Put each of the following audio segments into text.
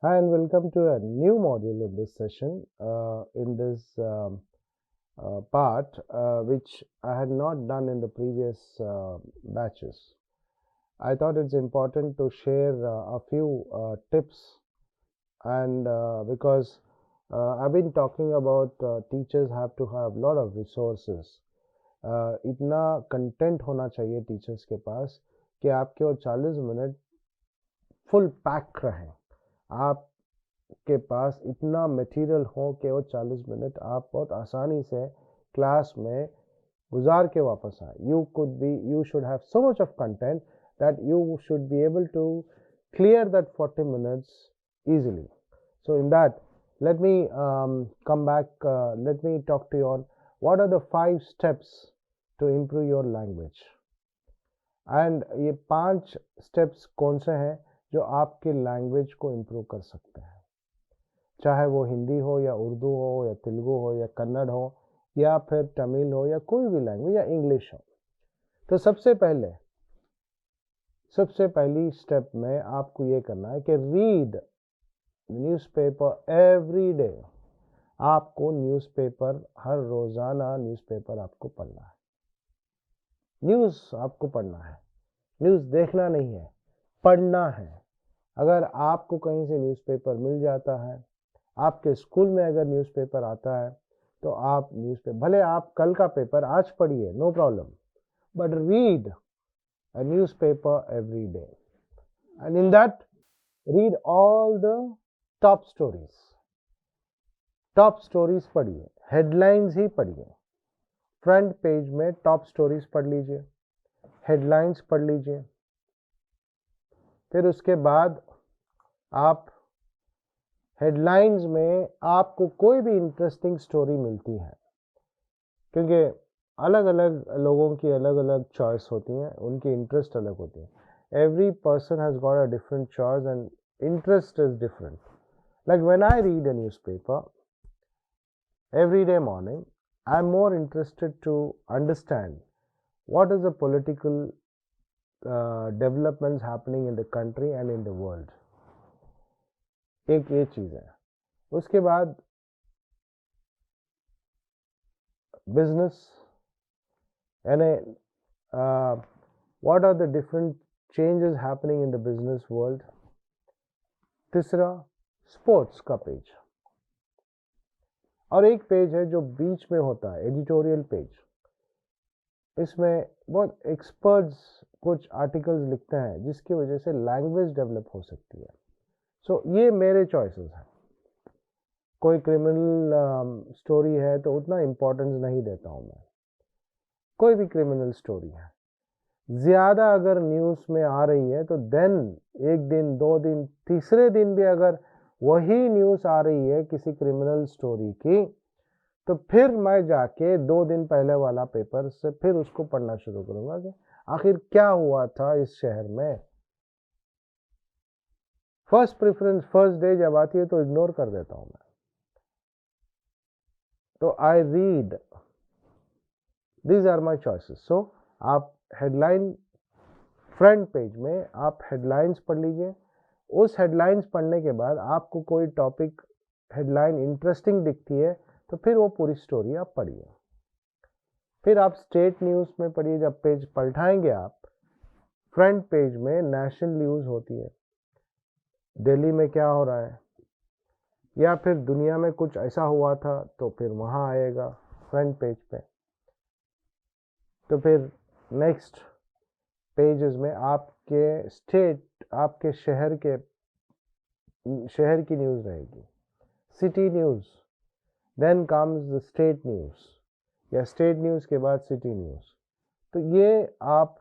Hi, and welcome to a new module in this session. In this part, which I had not done in the previous batches. I thought it's important to share a few tips, and because I've been talking about teachers have to have a lot of resources. इतना content होना चाहिए teachers के पास कि आपके वो 40 minute full pack रहें, आपके पास इतना मटेरियल हो कि वो 40 मिनट आप बहुत आसानी से क्लास में गुजार के वापस आए. You should have so much of content that you should be able to clear that 40 minutes easily. So in that, let me come back, let me talk to you on what are the 5 steps to improve your language. And ये 5 steps कौन से हैं जो आपके language को improve कर सकते हैं, चाहे वो हिंदी हो या उर्दू हो या तेलुगु हो या कन्नड़ हो या फिर तमिल हो या कोई भी लैंग्वेज या इंग्लिश हो. तो सबसे पहली स्टेप में आपको ये करना है कि रीड न्यूज़पेपर एवरी डे. आपको न्यूज़पेपर हर रोज़ाना न्यूज़पेपर आपको पढ़ना है. न्यूज़ आपको पढ़ना है, न्यूज़ देखना नहीं है, पढ़ना है. अगर आपको कहीं से न्यूज़पेपर मिल जाता है, आपके स्कूल में अगर न्यूज़पेपर आता है, तो आप न्यूज़पेपर, भले आप कल का पेपर आज पढ़िए, no problem, but read a newspaper every day. And in that read all the top stories पढ़िए, हेडलाइंस ही पढ़िए. फ्रंट पेज में टॉप स्टोरीज पढ़ लीजिए, हेडलाइंस पढ़ लीजिए. फिर उसके बाद आप हेडलाइंस में आपको कोई भी इंटरेस्टिंग स्टोरी मिलती है, क्योंकि अलग अलग लोगों की अलग अलग चॉइस होती हैं, उनकी इंटरेस्ट अलग होती है. Every person has got a different choice and interest is different. Like when I read a newspaper every day morning, I am more interested to understand what is the political developments happening in the country and in the world. एक ये चीज़ है. उसके बाद business, यानी what are the different changes happening in the business world. तीसरा sports का page, और एक पेज है जो बीच में होता है, एडिटोरियल पेज. इसमें बहुत एक्सपर्ट्स कुछ आर्टिकल्स लिखते हैं जिसकी वजह से लैंग्वेज डेवलप हो सकती है. सो ये मेरे चॉइसेस हैं. कोई क्रिमिनल स्टोरी है तो उतना इम्पोर्टेंस नहीं देता हूँ मैं. कोई भी क्रिमिनल स्टोरी है, ज़्यादा अगर न्यूज़ में आ रही है तो देन एक दिन, 2 दिन, तीसरे दिन भी अगर वही न्यूज़ आ रही है किसी क्रिमिनल स्टोरी की, तो फिर मैं जाके 2 दिन पहले वाला पेपर से फिर उसको पढ़ना शुरू करूँगा कि आखिर क्या हुआ था इस शहर में. फर्स्ट प्रेफरेंस फर्स्ट डे जब आती है तो इग्नोर कर देता हूँ मैं. तो I read, these are my choices. So आप हेडलाइन, फ्रंट पेज में आप हेडलाइंस पढ़ लीजिए. उस हेडलाइंस पढ़ने के बाद आपको कोई टॉपिक हेडलाइन इंटरेस्टिंग दिखती है तो फिर वो पूरी स्टोरी आप पढ़िए. फिर आप स्टेट न्यूज़ में पढ़िए. जब पेज पलटाएंगे आप, फ्रंट पेज में नेशनल न्यूज़ होती है, दिल्ली में क्या हो रहा है, या फिर दुनिया में कुछ ऐसा हुआ था तो फिर वहाँ आएगा फ्रंट पेज पे. तो फिर नेक्स्ट पेजेस में आपके स्टेट, आपके शहर की न्यूज़ रहेगी, city news. Then comes the state news, या स्टेट न्यूज़ के बाद सिटी न्यूज़. तो ये आप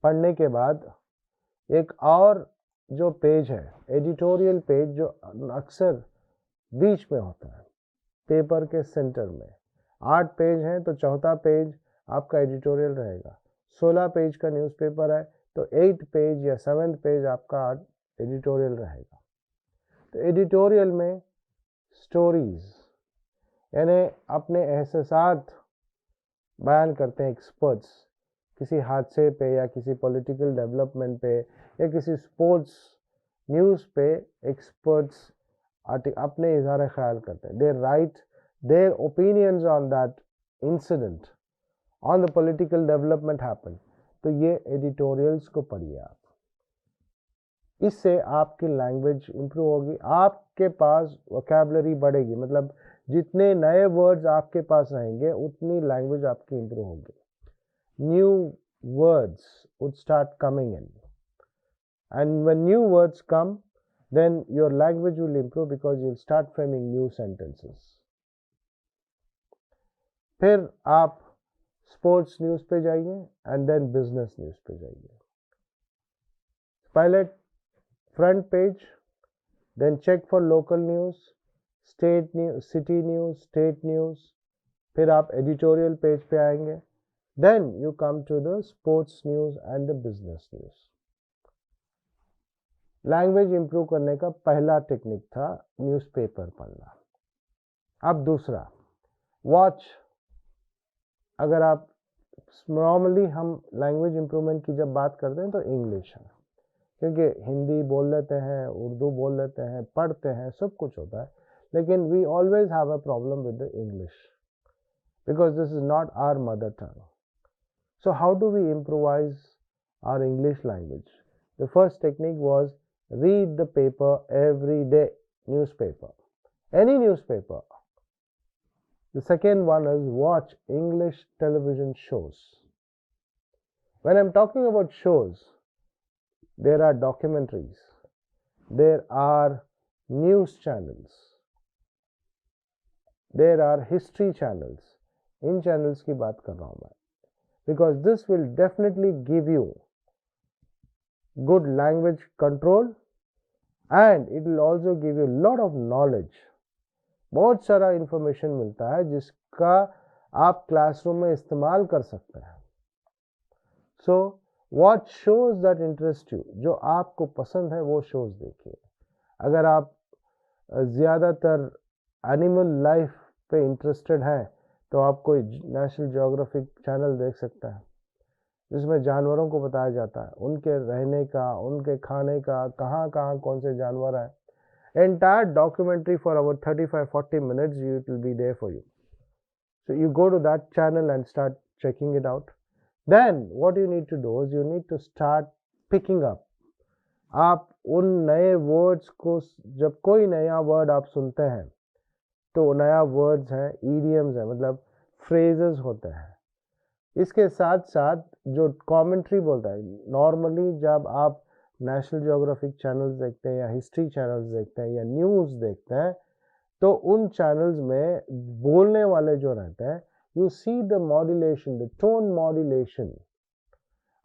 पढ़ने के बाद एक और जो पेज है, एडिटोरियल पेज, जो अक्सर बीच में होता है पेपर के सेंटर में. 8 पेज हैं तो चौथा पेज आपका एडिटोरियल रहेगा. 16 पेज का न्यूज़पेपर है तो 8th पेज या 7th पेज आपका एडिटोरियल रहेगा. तो एडिटोरियल में स्टोरीज, यानी अपने एहसासात बयान करते हैं एक्सपर्ट्स, किसी हादसे पे या किसी पॉलिटिकल डेवलपमेंट पे या किसी स्पोर्ट्स न्यूज़ पे एक्सपर्ट्स अपने इज़हार ख्याल करते हैं, they write their opinions on that incident, on the political development happen. तो ये एडिटोरियल्स को पढ़िए आप, इससे आपकी लैंग्वेज इंप्रूव होगी, आपके पास वोकैबुलरी बढ़ेगी, मतलब जितने नए वर्ड्स आपके पास रहेंगे उतनी लैंग्वेज आपकी इंप्रूव होगी। New words would start coming in, and when new words come, then your language will improve because you'll start framing new sentences. फिर आप स्पोर्ट्स न्यूज़ पे जाइए एंड देन बिजनेस न्यूज़ पे जाइए। पहले front page, then check for local news, state news, city news, state news, फिर आप editorial page पे आएंगे, then you come to the sports news and the business news. Language improve करने का पहला टेक्निक था न्यूज़पेपर पढ़ना। अब दूसरा, वॉच। अगर आप नॉर्मली हम लैंग्वेज इंप्रूवमेंट की जब बात करते हैं तो इंग्लिश है, क्योंकि हिंदी बोल लेते हैं, उर्दू बोल लेते हैं, पढ़ते हैं, सब कुछ होता है, लेकिन we always have a problem with the English because this is not our mother tongue. So how do we improvise our English language? The first technique was read the paper every day, newspaper, any newspaper. The second one is watch English television shows. When I'm talking about shows, there are documentaries, there are news channels, there are history channels. In channels की बात कर रहा हूं मैं, because this will definitely give you good language control and it will also give you a lot of knowledge. बहुत सारा information मिलता है जिसका आप क्लासरूम में इस्तेमाल कर सकते हैं। So watch shows that interest you, जो आपको पसंद है वो शोज देखिए। अगर आप ज़्यादातर एनिमल लाइफ पे इंटरेस्टेड हैं तो आप कोई नेशनल ज्योग्राफिक चैनल देख सकते हैं, जिसमें जानवरों को बताया जाता है, उनके रहने का, उनके खाने का, कहाँ कहाँ कौन से जानवर हैं। Entire documentary for about 35-40 minutes, it will be there for you. So you go to that channel and start checking it out. Then what you need to do is you need to start picking up. आप उन नए words को, जब कोई नया word आप सुनते हैं तो नया वर्ड्स हैं, idioms हैं, मतलब phrases होते हैं। इसके साथ साथ जो कमेंट्री बोलता है, नॉर्मली जब आप नेशनल ज्योग्राफिक चैनल्स देखते हैं या हिस्ट्री चैनल्स देखते हैं या न्यूज़ देखते हैं तो उन चैनल्स में बोलने वाले जो रहते हैं, you see the modulation, the tone modulation,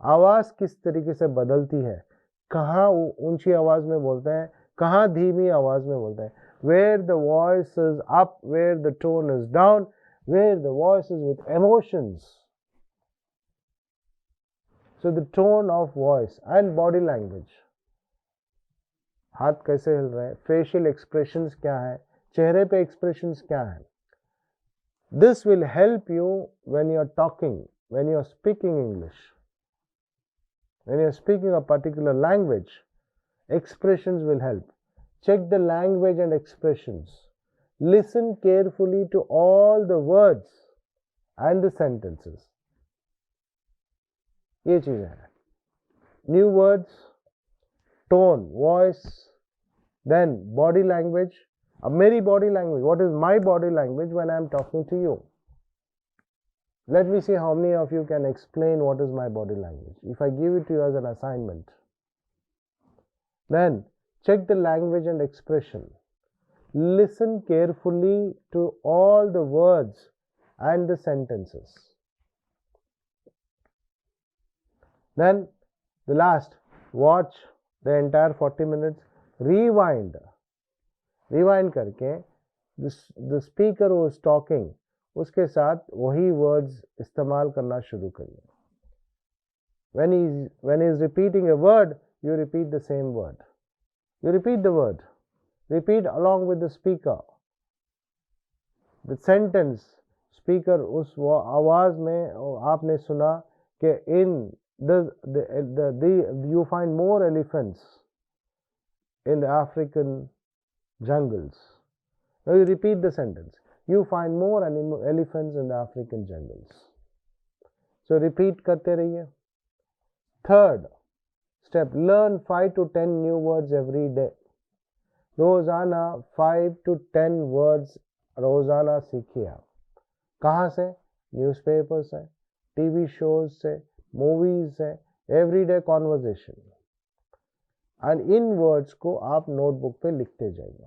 आवाज़ किस तरीके से बदलती है, कहाँ ऊंची आवाज़ में बोलते हैं, कहाँ धीमी आवाज़ में बोलते हैं, where the voice is up, where the tone is down, where the voice is with emotions. So the tone of voice and body language, हाथ कैसे हिल रहे हैं, facial expressions क्या है, चेहरे पे expressions क्या है. This will help you when you're talking, when you're speaking English, when you're speaking a particular language. Expressions will help. Check the language and expressions. Listen carefully to all the words and the sentences. ये चीज़ें हैं. New words, tone, voice, then body language. अब मेरी body language, what is my body language when I am talking to you? Let me see how many of you can explain what is my body language. If I give it to you as an assignment, then check the language and expression. Listen carefully to all the words and the sentences. Then the last, watch the entire 40 minutes, rewind करके the speaker who is talking उसके साथ वही words इस्तेमाल करना शुरू करिए. When he is repeating a word, you repeat the same word. You repeat the word. Repeat along with the speaker. The sentence, speaker उस आवाज में आपने सुना कि in you find more elephants in the African jungles. Now you repeat the sentence. You find more elephants in the African jungles. So repeat करते रहिए. Third step, learn 5 to 10 new words every day. रोजाना 5 to 10 words रोजाना सीखिए आप. कहाँ से? Newspaper से, TV shows से, मूवीज से, everyday conversation. And in words को आप नोटबुक पे लिखते जाइए.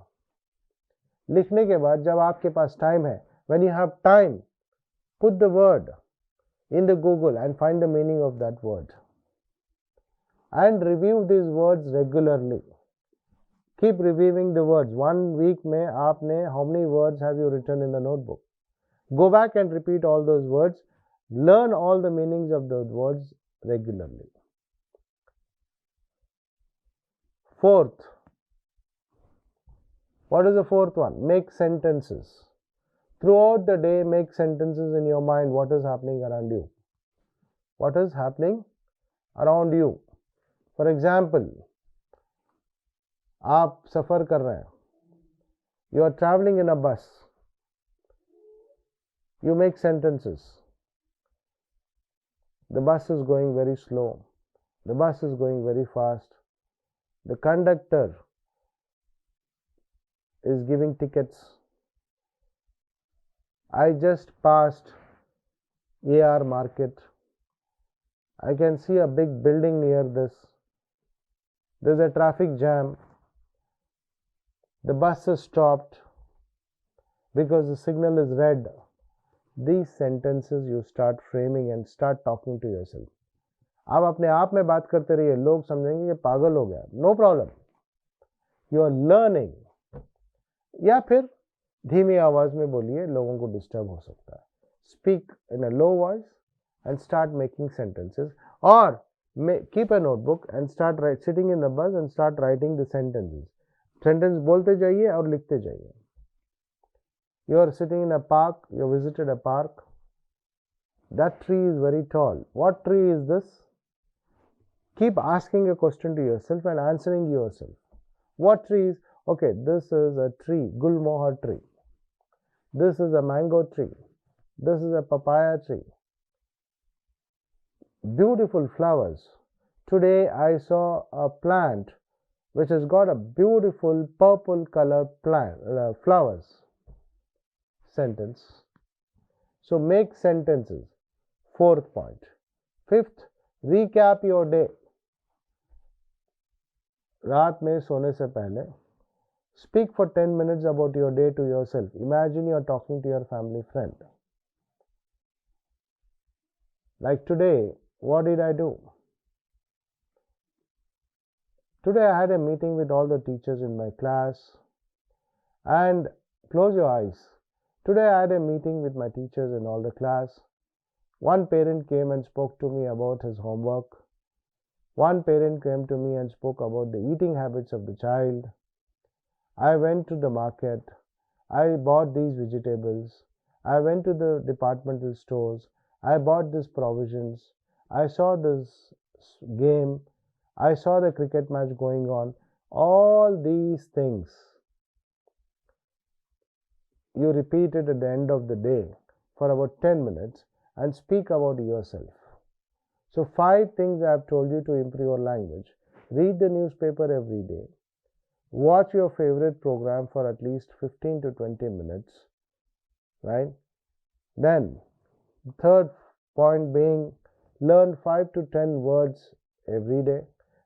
लिखने के बाद जब आपके पास टाइम है, when you have time, put the word in the Google and find the meaning of that word and review these words regularly. Keep reviewing the words. 1 week में आपने how many words have you written in the notebook? Go back and repeat all those words. Learn all the meanings of those words regularly. Fourth, what is the fourth one? Make sentences. Throughout the day, make sentences in your mind. What is happening around you? What is happening around you? For example, आप सफ़र कर रहे हैं. You are traveling in a bus. You make sentences. The bus is going very slow. The bus is going very fast. The conductor is giving tickets. I just passed AR market. I can see a big building near this. There's a traffic jam. The bus is stopped because the signal is red. These sentences you start framing and start talking to yourself. आप अपने आप में बात करते रहिए. लोग समझेंगे कि पागल हो गया. No problem. You are learning. या फिर धीमी आवाज में बोलिए, लोगों को डिस्टर्ब हो सकता है. Speak in a low voice and start making sentences, or keep a notebook and start sitting in the bus and start writing the sentences. Sentence बोलते जाइए और लिखते जाइए. You are sitting in a park, you visited a park. That tree is very tall. What tree is this? Keep asking a question to yourself and answering yourself. What tree is? Okay, this is a tree, Gulmohar tree. This is a mango tree. This is a papaya tree. Beautiful flowers. Today I saw a plant which has got a beautiful purple color flowers. Sentence. So make sentences. Fourth point. Fifth, recap your day. रात में सोने से पहले speak for 10 minutes about your day to yourself. Imagine you are talking to your family friend. Like today, what did I do? Today I had a meeting with all the teachers in my class. And close your eyes. Today I had a meeting with my teachers in all the class. One parent came and spoke to me about his homework. One parent came to me and spoke about the eating habits of the child. I went to the market. I bought these vegetables. I went to the departmental stores. I bought these provisions. I saw this game. I saw the cricket match going on. All these things you repeat it at the end of the day for about 10 minutes and speak about yourself. So 5 things I have told you to improve your language. Read the newspaper every day. Watch your favorite program for at least 15 to 20 minutes. Right? Then, third point being, learn 5 to 10 words every day.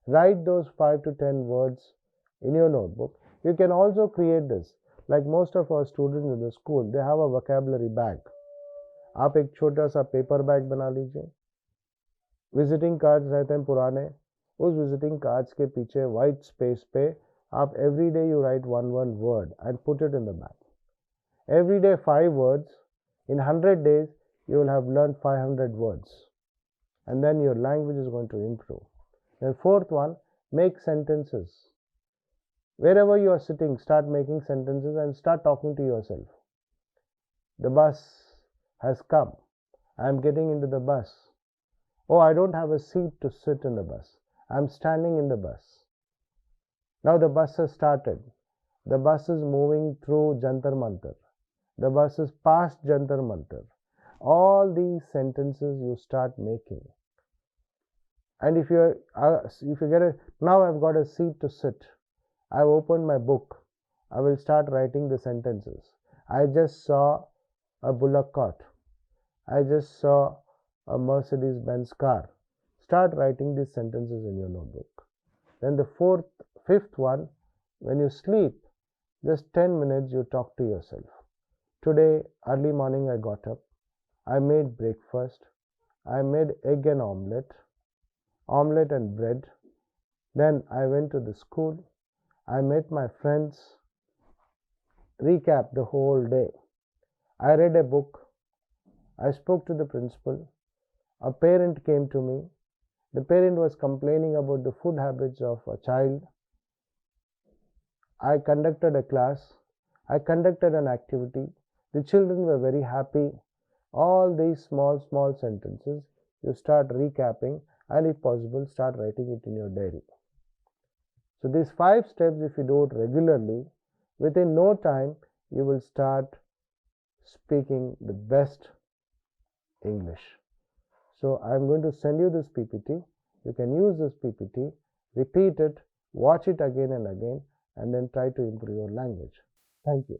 Write those 5 to 10 words in your notebook. You can also create this. Like most of our students in the school, they have a vocabulary bag. आप एक छोटा सा paper bag बना लीजिए. Visiting cards रहते हैं पुराने, उस विजिटिंग कार्ड्स के पीछे वाइट स्पेस पे आप every day you right one word and put it in the bag. Every day 5 words. In 100 days, you will have learned 500 words. And then your language is going to improve. Then fourth one, make sentences. Wherever you are sitting, start making sentences and start talking to yourself. The bus has come. I am getting into the bus. Oh, I don't have a seat to sit in the bus. I am standing in the bus. Now the bus has started. The bus is moving through Jantar Mantar. The bus is past Jantar Mantar. All these sentences you start making. And if you get a, now I've got a seat to sit. I've opened my book. I will start writing the sentences. I just saw a bullock cart. I just saw a Mercedes Benz car. Start writing these sentences in your notebook. Then the fifth one, when you sleep, just 10 minutes you talk to yourself. Today, early morning I got up. I made breakfast. I made egg and omelette and bread. Then I went to the school. I met my friends. Recap the whole day. I read a book. I spoke to the principal. A parent came to me. The parent was complaining about the food habits of a child. I conducted a class. I conducted an activity. The children were very happy. All these small sentences you start recapping, and if possible start writing it in your diary. So these 5 steps, if you do it regularly, within no time you will start speaking the best English. So I'm going to send you this PPT. You can use this PPT, repeat it, watch it again and again, and then try to improve your language. Thank you.